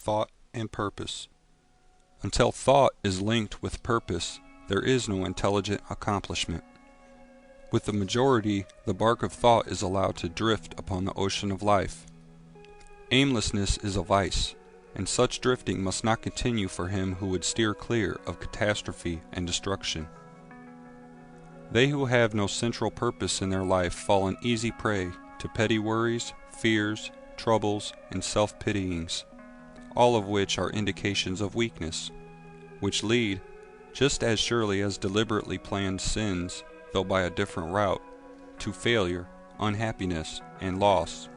thought and purpose. Until thought is linked with purpose, there is no intelligent accomplishment. With the majority, the bark of thought is allowed to drift upon the ocean of life. Aimlessness is a vice, and such drifting must not continue for him who would steer clear of catastrophe and destruction. They who have no central purpose in their life fall an easy prey to petty worries, fears, troubles, and self-pityings, all of which are indications of weakness, which lead, just as surely as deliberately planned sins, though by a different route, to failure, unhappiness, and loss,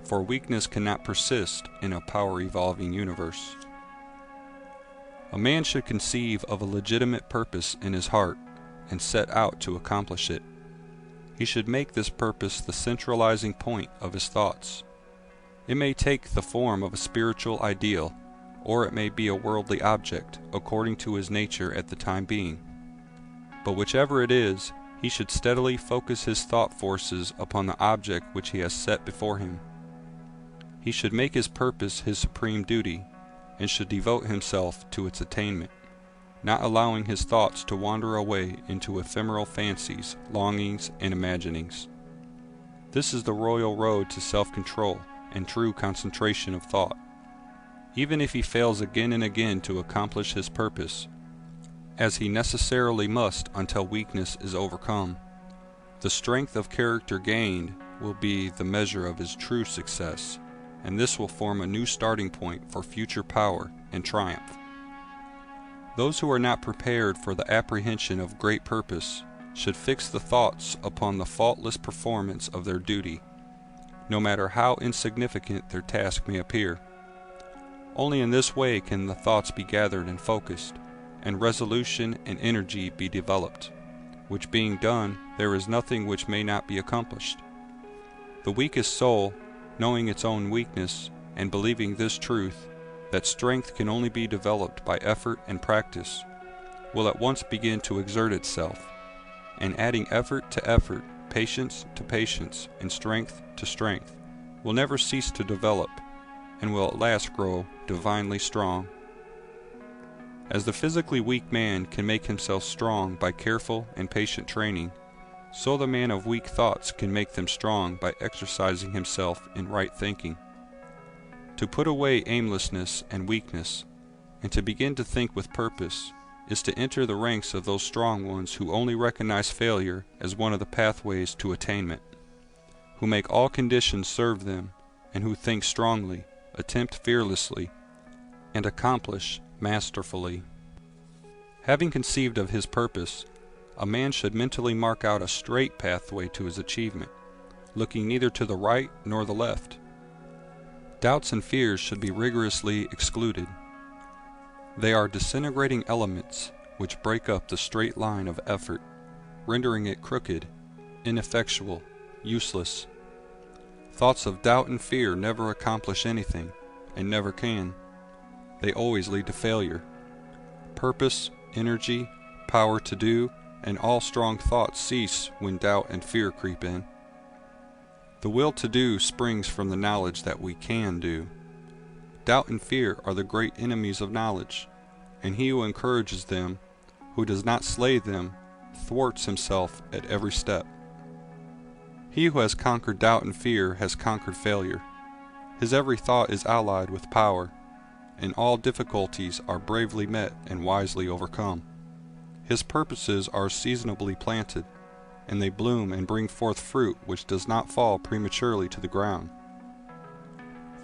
for weakness cannot persist in a power-evolving universe. A man should conceive of a legitimate purpose in his heart and set out to accomplish it. He should make this purpose the centralizing point of his thoughts. It may take the form of a spiritual ideal, or it may be a worldly object, according to his nature at the time being. But whichever it is, he should steadily focus his thought forces upon the object which he has set before him. He should make his purpose his supreme duty, and should devote himself to its attainment, not allowing his thoughts to wander away into ephemeral fancies, longings, and imaginings. This is the royal road to self-control and true concentration of thought. Even if he fails again and again to accomplish his purpose, as he necessarily must until weakness is overcome, the strength of character gained will be the measure of his true success, and this will form a new starting point for future power and triumph. Those who are not prepared for the apprehension of great purpose should fix the thoughts upon the faultless performance of their duty, no matter how insignificant their task may appear. Only in this way can the thoughts be gathered and focused, and resolution and energy be developed, which being done, there is nothing which may not be accomplished. The weakest soul, knowing its own weakness, and believing this truth, that strength can only be developed by effort and practice, will at once begin to exert itself, and adding effort to effort, patience to patience, and strength to strength, will never cease to develop, and will at last grow divinely strong. As the physically weak man can make himself strong by careful and patient training, so the man of weak thoughts can make them strong by exercising himself in right thinking. To put away aimlessness and weakness, and to begin to think with purpose, is to enter the ranks of those strong ones who only recognize failure as one of the pathways to attainment, who make all conditions serve them, and who think strongly, attempt fearlessly, and accomplish masterfully. Having conceived of his purpose, a man should mentally mark out a straight pathway to his achievement, looking neither to the right nor the left. Doubts and fears should be rigorously excluded. They are disintegrating elements which break up the straight line of effort, rendering it crooked, ineffectual, useless. Thoughts of doubt and fear never accomplish anything, and never can. They always lead to failure. Purpose, energy, power to do, and all strong thoughts cease when doubt and fear creep in. The will to do springs from the knowledge that we can do. Doubt and fear are the great enemies of knowledge, and he who encourages them, who does not slay them, thwarts himself at every step. He who has conquered doubt and fear has conquered failure. His every thought is allied with power, and all difficulties are bravely met and wisely overcome. His purposes are seasonably planted, and they bloom and bring forth fruit which does not fall prematurely to the ground.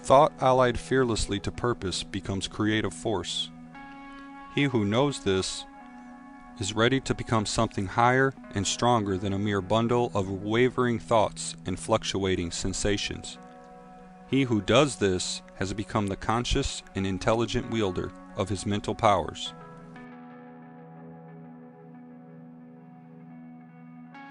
Thought allied fearlessly to purpose becomes creative force. He who knows this is ready to become something higher and stronger than a mere bundle of wavering thoughts and fluctuating sensations. He who does this has become the conscious and intelligent wielder of his mental powers,